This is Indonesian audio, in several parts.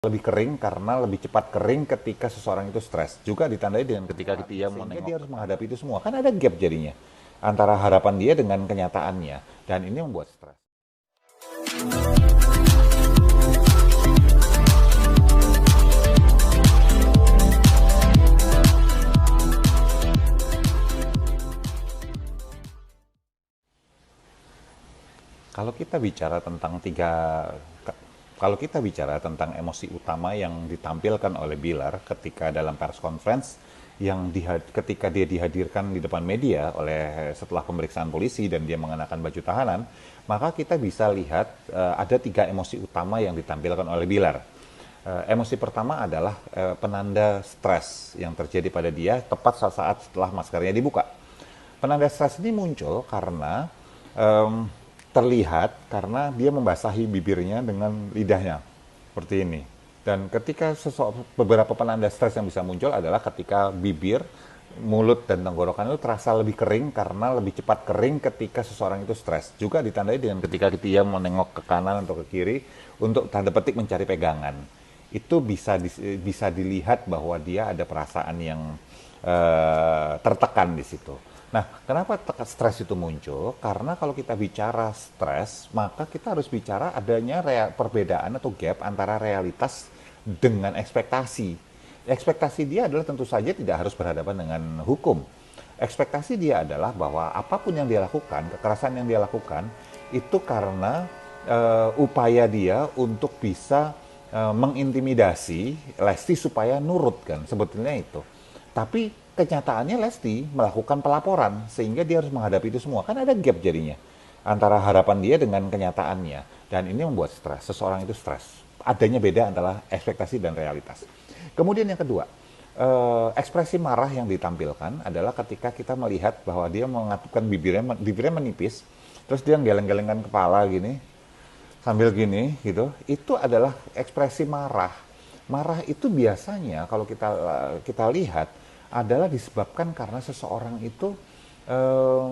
lebih kering karena lebih cepat kering ketika seseorang itu stres. Juga ditandai dengan ketika dia mau nengok, dia harus menghadapi itu semua. Kan ada gap jadinya antara harapan dia dengan kenyataannya. Dan ini membuat stres. Kalau kita bicara tentang kalau kita bicara tentang emosi utama yang ditampilkan oleh Bilar ketika dalam press conference yang ketika dia dihadirkan di depan media setelah pemeriksaan polisi dan dia mengenakan baju tahanan, maka kita bisa lihat ada 3 emosi utama yang ditampilkan oleh Bilar. Emosi pertama adalah penanda stres yang terjadi pada dia tepat saat setelah maskernya dibuka. Penanda stres ini muncul karena terlihat karena dia membasahi bibirnya dengan lidahnya seperti ini. Dan ketika beberapa penanda stres yang bisa muncul adalah ketika bibir, mulut dan tenggorokan itu terasa lebih kering karena lebih cepat kering ketika seseorang itu stres. Juga ditandai dengan ketika dia menengok ke kanan atau ke kiri untuk tanda petik mencari pegangan. Itu bisa dilihat bahwa dia ada perasaan yang tertekan di situ. Nah, kenapa stres itu muncul? Karena kalau kita bicara stres, maka kita harus bicara adanya perbedaan atau gap antara realitas dengan ekspektasi. Ekspektasi dia adalah tentu saja tidak harus berhadapan dengan hukum. Ekspektasi dia adalah bahwa apapun yang dia lakukan, kekerasan yang dia lakukan, itu karena upaya dia untuk bisa mengintimidasi Lesti supaya nurut kan, sebetulnya itu. Tapi kenyataannya Lesti melakukan pelaporan sehingga dia harus menghadapi itu semua. Kan ada gap jadinya antara harapan dia dengan kenyataannya. Dan ini membuat stres. Seseorang itu stres. Adanya beda antara ekspektasi dan realitas. Kemudian yang kedua, ekspresi marah yang ditampilkan adalah ketika kita melihat bahwa dia mengatupkan bibirnya menipis, terus dia geleng-gelengkan kepala gini, sambil gini gitu, itu adalah ekspresi marah. Marah itu biasanya kalau kita lihat adalah disebabkan karena seseorang itu eh,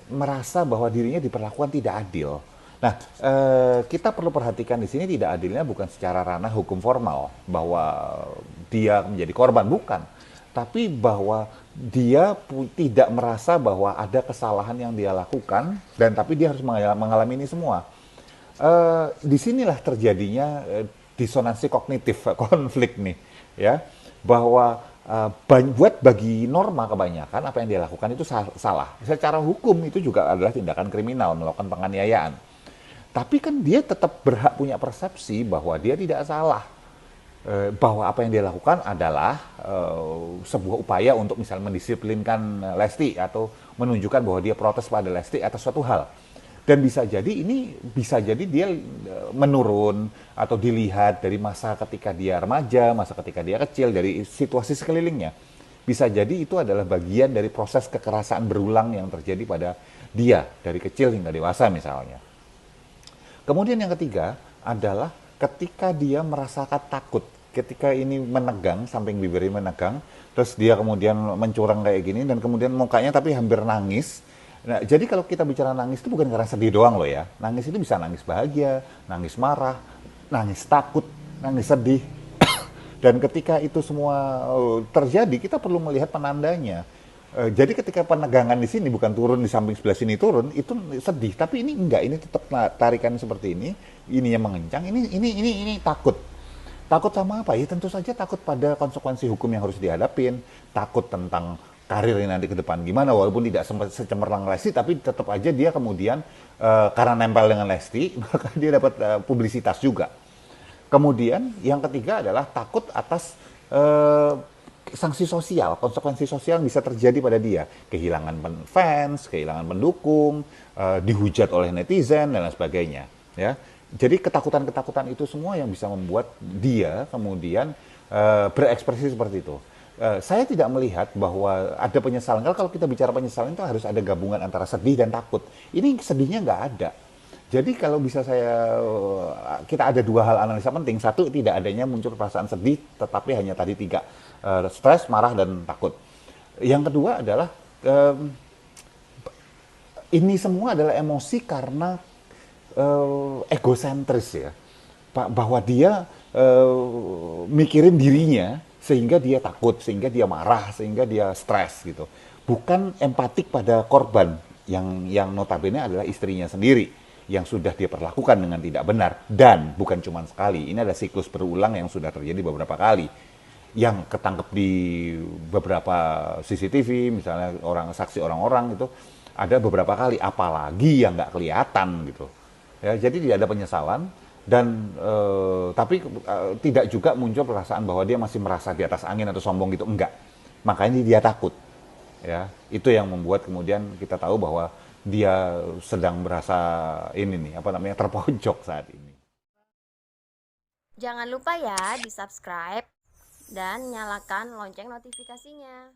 merasa bahwa dirinya diperlakukan tidak adil. Nah, kita perlu perhatikan di sini tidak adilnya bukan secara ranah hukum formal bahwa dia menjadi korban, bukan. Tapi bahwa dia tidak merasa bahwa ada kesalahan yang dia lakukan dan tapi dia harus mengalami ini semua. Disinilah terjadinya disonansi kognitif, konflik nih, ya, bahwa buat bagi norma kebanyakan apa yang dia lakukan itu salah. Secara hukum itu juga adalah tindakan kriminal, melakukan penganiayaan. Tapi kan dia tetap berhak punya persepsi bahwa dia tidak salah. Bahwa apa yang dia lakukan adalah sebuah upaya untuk misalnya mendisiplinkan Lesti atau menunjukkan bahwa dia protes pada Lesti atas suatu hal. Dan bisa jadi dia menurun atau dilihat dari masa ketika dia remaja, masa ketika dia kecil, dari situasi sekelilingnya. Bisa jadi itu adalah bagian dari proses kekerasan berulang yang terjadi pada dia dari kecil hingga dewasa misalnya. Kemudian yang ketiga adalah ketika dia merasakan takut, ketika ini menegang, samping bibirnya menegang, terus dia kemudian mencurang kayak gini dan kemudian mukanya tapi hampir nangis. Nah, jadi kalau kita bicara nangis itu bukan karena sedih doang loh ya. Nangis itu bisa nangis bahagia, nangis marah, nangis takut, nangis sedih. Dan ketika itu semua terjadi, kita perlu melihat penandanya. Jadi ketika penegangan di sini bukan turun di samping sebelah sini turun, itu sedih. Tapi ini enggak, ini tetap tarikan seperti ini yang mengencang, ini takut. Takut sama apa? Ya tentu saja takut pada konsekuensi hukum yang harus dihadapin, takut tentang karirnya nanti ke depan gimana, walaupun tidak secemerlang Lesti, tapi tetap aja dia kemudian karena nempel dengan Lesti, maka dia dapat publisitas juga. Kemudian yang ketiga adalah takut atas sanksi sosial, konsekuensi sosial yang bisa terjadi pada dia. Kehilangan fans, kehilangan pendukung, dihujat oleh netizen, dan lain sebagainya. Ya. Jadi ketakutan-ketakutan itu semua yang bisa membuat dia kemudian berekspresi seperti itu. Saya tidak melihat bahwa ada penyesalan. Kalau kita bicara penyesalan itu harus ada gabungan antara sedih dan takut. Ini sedihnya nggak ada. Jadi kalau bisa kita ada 2 hal analisa penting. Satu, tidak adanya muncul perasaan sedih, tetapi hanya tadi 3, stres, marah, dan takut. Yang kedua adalah ini semua adalah emosi karena egosentris ya, bahwa dia mikirin dirinya sehingga dia takut, sehingga dia marah, sehingga dia stres gitu. Bukan empatik pada korban yang notabene adalah istrinya sendiri yang sudah dia perlakukan dengan tidak benar, dan bukan cuma sekali. Ini ada siklus berulang yang sudah terjadi beberapa kali, yang ketangkep di beberapa CCTV, misalnya orang saksi orang-orang itu ada beberapa kali, apalagi yang nggak kelihatan gitu. Ya, jadi tidak ada penyesalan, dan tapi tidak juga muncul perasaan bahwa dia masih merasa di atas angin atau sombong gitu, enggak. Makanya dia takut. Ya, itu yang membuat kemudian kita tahu bahwa dia sedang merasa ini nih, apa namanya, terpojok saat ini. Jangan lupa ya di subscribe dan nyalakan lonceng notifikasinya.